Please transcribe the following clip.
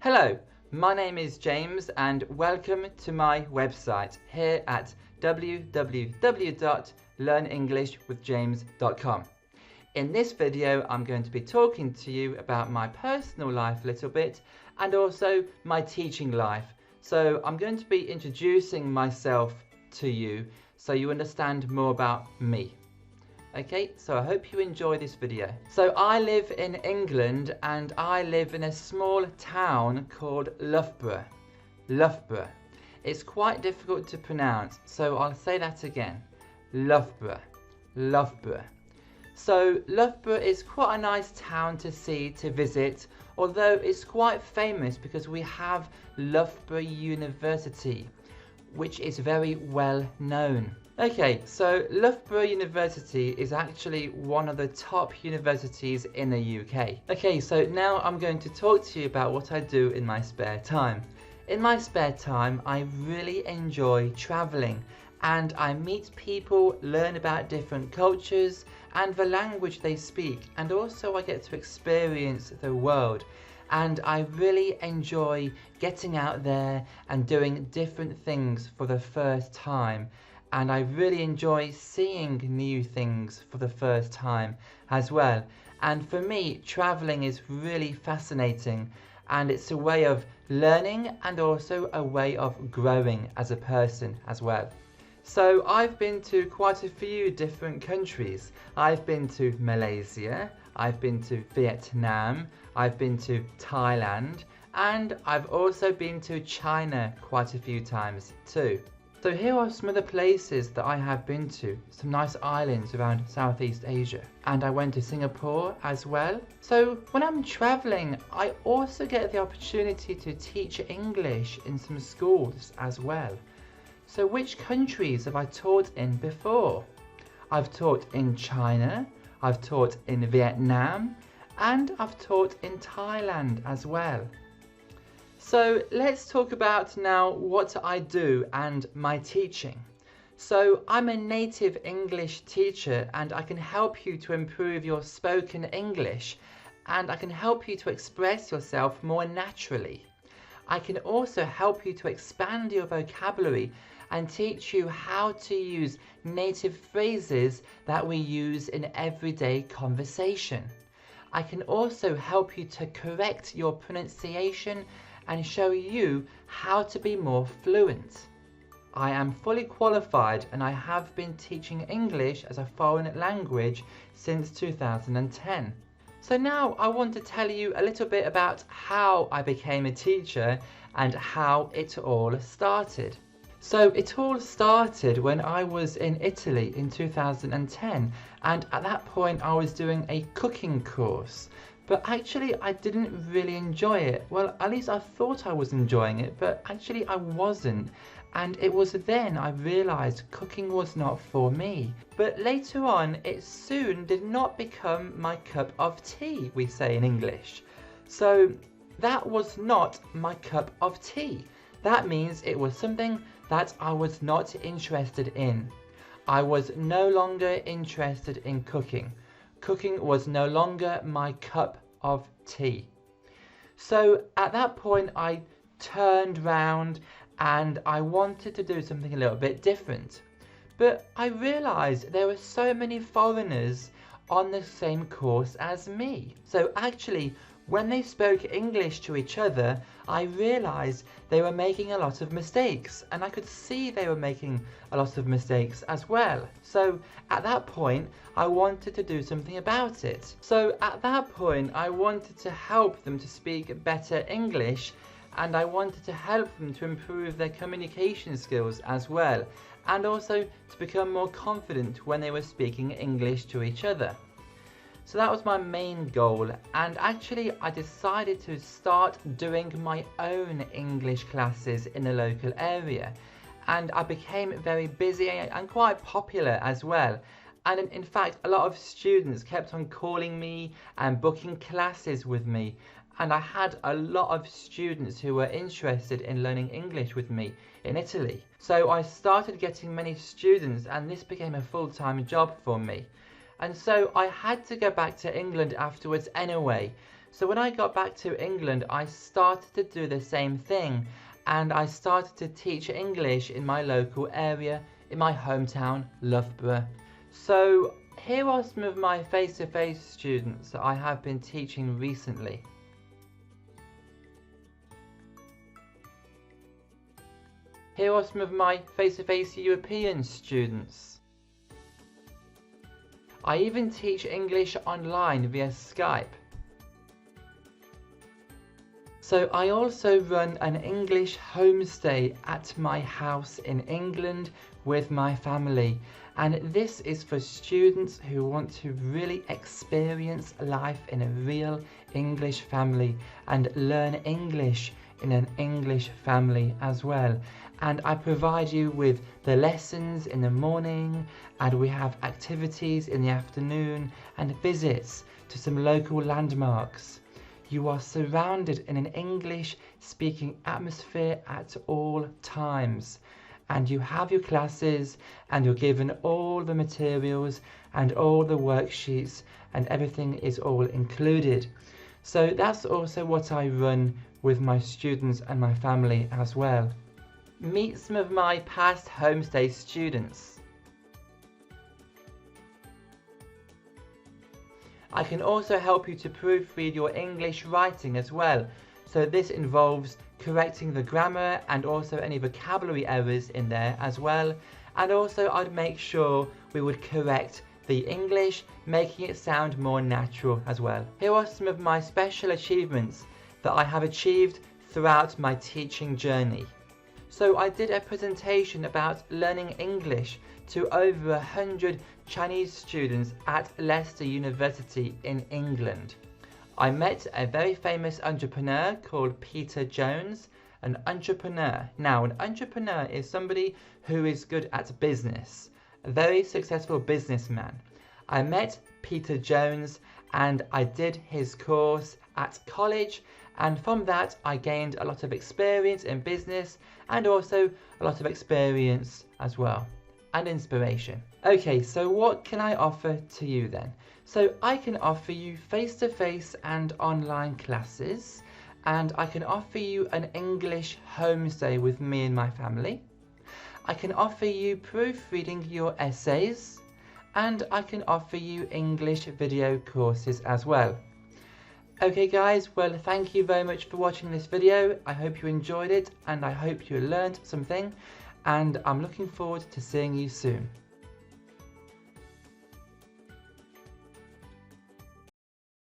Hello, my name is James and welcome to my website here at www.learnengishwithjames.com. In this video I'm going to be talking to you about my personal life a little bit and also my teaching life. So I'm going to be introducing myself to you so you understand more about me. Okay, so I hope you enjoy this video. So I live in England and I live in a small town called Loughborough. Loughborough. It's quite difficult to pronounce, so I'll say that again. Loughborough. Loughborough. So Loughborough is quite a nice town to see, to visit, although it's quite famous because we have Loughborough University, which is very well known. Okay, so Loughborough University is actually one of the top universities in the UK. Okay, so now I'm going to talk to you about what I do in my spare time. In my spare time, I really enjoy traveling and I meet people, learn about different cultures and the language they speak, and also I get to experience the world. And I really enjoy getting out there and doing different things for the first time. And I really enjoy seeing new things for the first time as well. And for me, traveling is really fascinating and it's a way of learning and also a way of growing as a person as well. So I've been to quite a few different countries. I've been to Malaysia, I've been to Vietnam, I've been to Thailand, and I've also been to China quite a few times too. So here are some of the places that I have been to, some nice islands around Southeast Asia. And I went to Singapore as well. So when I'm traveling, I also get the opportunity to teach English in some schools as well. So which countries have I taught in before? I've taught in China, I've taught in Vietnam, and I've taught in Thailand as well. So let's talk about now what I do and my teaching. So I'm a native English teacher and I can help you to improve your spoken English and I can help you to express yourself more naturally. I can also help you to expand your vocabulary and teach you how to use native phrases that we use in everyday conversation. I can also help you to correct your pronunciation and show you how to be more fluent. I am fully qualified and I have been teaching English as a foreign language since 2010. So now I want to tell you a little bit about how I became a teacher and how it all started. So it all started when I was in Italy in 2010 and at that point I was doing a cooking course. But actually I didn't really enjoy it. Well, at least I thought I was enjoying it, but actually I wasn't. And it was then I realised cooking was not for me. But later on, it soon did not become my cup of tea, we say in English. So that was not my cup of tea. That means it was something that I was not interested in. I was no longer interested in cooking. Cooking was no longer my cup of tea. So at that point I turned round and I wanted to do something a little bit different. But I realised there were so many foreigners on the same course as me. So actually when they spoke English to each other, I realised they were making a lot of mistakes and I could see they were making a lot of mistakes as well. So at that point, I wanted to do something about it. So at that point, I wanted to help them to speak better English and I wanted to help them to improve their communication skills as well and also to become more confident when they were speaking English to each other. So that was my main goal, and actually I decided to start doing my own English classes in the local area, and I became very busy and quite popular as well. And in fact a lot of students kept on calling me and booking classes with me, and I had a lot of students who were interested in learning English with me in Italy. So I started getting many students and this became a full-time job for me. And so I had to go back to England afterwards anyway. So when I got back to England, I started to do the same thing, and I started to teach English in my local area, in my hometown, Loughborough. So here are some of my face-to-face students that I have been teaching recently. Here are some of my face-to-face European students. I even teach English online via Skype. So I also run an English homestay at my house in England with my family, and this is for students who want to really experience life in a real English family and learn English in an English family as well. And I provide you with the lessons in the morning, and we have activities in the afternoon and visits to some local landmarks. You are surrounded in an English speaking atmosphere at all times, and you have your classes, and you're given all the materials and all the worksheets, and everything is all included. So that's also what I run with my students and my family as well. Meet some of my past homestay students. I can also help you to proofread your English writing as well. So this involves correcting the grammar and also any vocabulary errors in there as well. And also I'd make sure we would correct the English, making it sound more natural as well. Here are some of my special achievements that I have achieved throughout my teaching journey. So I did a presentation about learning English to over 100 Chinese students at Leicester University in England. I met a very famous entrepreneur called Peter Jones, an entrepreneur. Now, an entrepreneur is somebody who is good at business, a very successful businessman. I met Peter Jones and I did his course at college, and from that I gained a lot of experience in business and also a lot of experience as well, and inspiration. Okay, so what can I offer to you then? So I can offer you face-to-face and online classes, and I can offer you an English homestay with me and my family. I can offer you proofreading your essays, and I can offer you English video courses as well. Okay guys, well thank you very much for watching this video. I hope you enjoyed it and I hope you learned something, and I'm looking forward to seeing you soon.